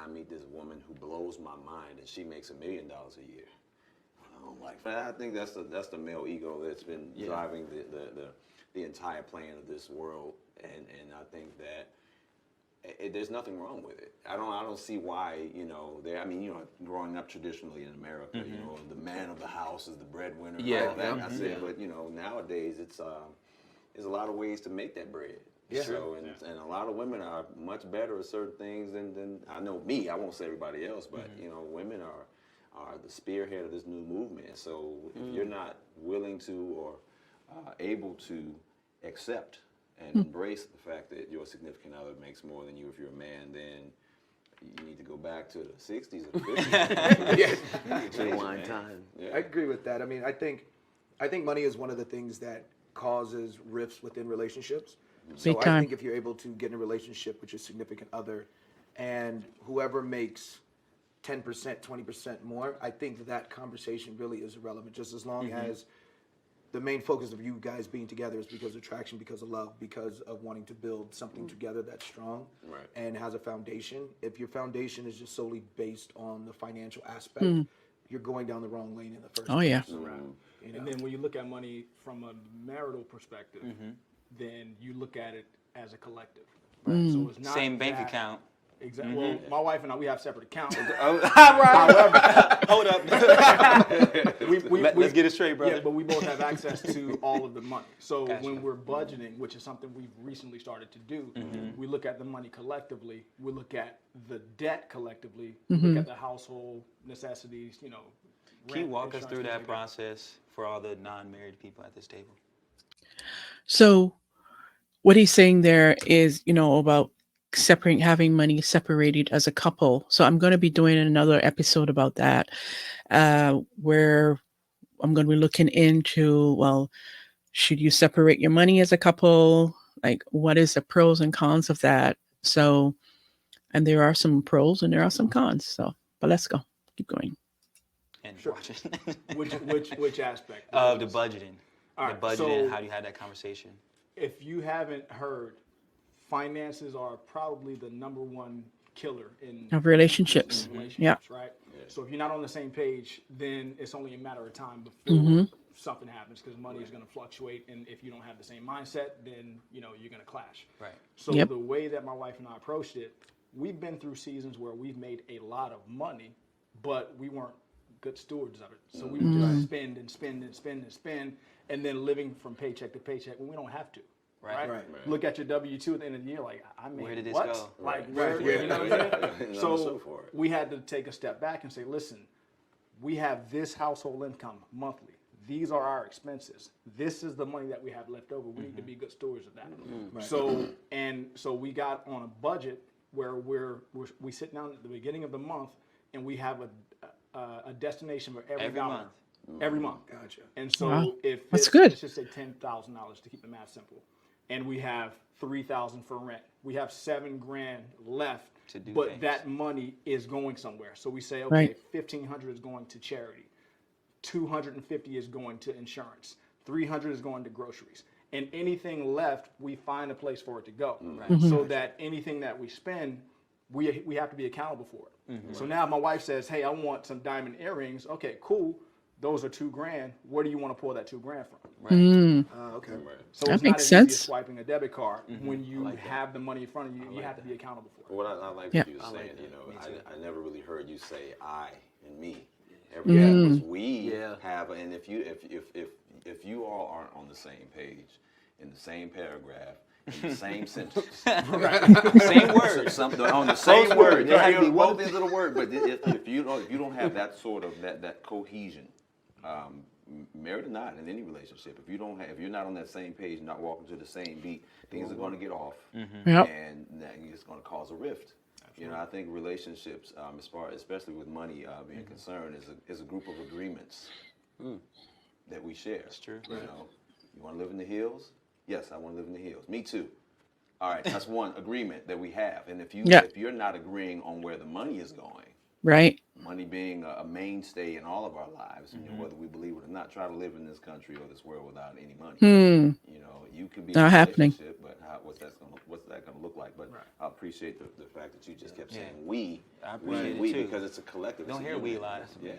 I meet this woman who blows my mind and she makes $1 million a year. I don't like that. I think that's the male ego that's been driving the entire plan of this world, and I think that there's nothing wrong with it. I don't see why, growing up traditionally in America, the man of the house is the breadwinner and all that. I said, but nowadays there's a lot of ways to make that bread. Yeah. So and a lot of women are much better at certain things than I know me. I won't say everybody else, but women are the spearhead of this new movement. So if you're not willing to or able to accept and embrace the fact that your significant other makes more than you if you're a man, then you need to go back to the 60s or 50s. Rewind time. Yeah. I agree with that. I mean, I think money is one of the things that causes rifts within relationships. So I think if you're able to get in a relationship with your significant other and whoever makes 10%, 20% more, I think that conversation really is irrelevant, just as long as the main focus of you guys being together is because of attraction, because of love, because of wanting to build something together that's strong and has a foundation. If your foundation is just solely based on the financial aspect, you're going down the wrong lane in the first place. Oh, yeah. And then when you look at money from a marital perspective, then you look at it as a collective. Right? So it's not same bank account. Exactly. Well, my wife and I, we have separate accounts. However, hold up. Let's get it straight, brother. Yeah, but we both have access to all of the money. So when we're budgeting, which is something we've recently started to do, we look at the money collectively. We look at the debt collectively. We look at the household necessities. Can you walk us through that process for all the non-married people at this table? So what he's saying there is, about having money separated as a couple. So I'm going to be doing another episode about that, where I'm going to be looking into, well, should you separate your money as a couple? Like, what is the pros and cons of that? So, and there are some pros and there are some cons. So, but let's go. Keep going. And watching. Which aspect? Of the budgeting. All right, budgeting, how do you have that conversation? If you haven't heard, finances are probably the number one killer in relationships. Yeah. Right? So if you're not on the same page, then it's only a matter of time before something happens, because money is going to fluctuate, and if you don't have the same mindset, then you're going to clash. Right. So the way that my wife and I approached it, we've been through seasons where we've made a lot of money, but we weren't good stewards of it. So we would just spend and spend and spend and spend, and then living from paycheck to paycheck when we don't have to. Right. Look at your W-2 at the end of the year, like, I mean, where did this what? go? Like, where, you know what I'm saying? So we had to take a step back and say, listen, we have this household income monthly. These are our expenses. This is the money that we have left over. We need to be good stewards of that. So we got on a budget where we sit down at the beginning of the month and we have a destination for every dollar. Month. Every month. Gotcha. And so if that's good. Let's just say $10,000 to keep the math simple, and we have $3,000 for rent. We have $7,000 left, but things. That money is going somewhere. So we say, okay, $1,500 is going to charity, $250 is going to insurance, $300 is going to groceries, and anything left, we find a place for it to go. So that anything that we spend, we have to be accountable for it. So now my wife says, hey, I want some diamond earrings. Okay, cool. Those are $2,000. Where do you want to pull that $2,000 from? Okay. So that it's makes not as sense. easy as swiping a debit card. When you have the money in front of you, you have to be accountable for it. What I like what you were saying, I never really heard you say I and me. Everything was we have, and if you all aren't on the same page, in the same paragraph, in the same sentence, Same word, on the same word. There has to be both these little words, but if you don't have that sort of that cohesion, married or not, in any relationship, if you're not on that same page, not walking to the same beat, things are going to get off, and it's going to cause a rift. Absolutely. I think relationships, especially with money being concerned, is a group of agreements that we share. That's true. You want to live in the hills? Yes, I want to live in the hills. Me too. All right, that's one agreement that we have. And if you're not agreeing on where the money is going, money being a mainstay in all of our lives, you know, whether we believe it or not. Try to live in this country or this world without any money. You know, you can be in Not a happening. relationship, but what's that going to look like? But I appreciate the fact that you just kept saying we, I appreciate it we too. because it's a collective. Don't it's a hear we unit. a lot. Yeah.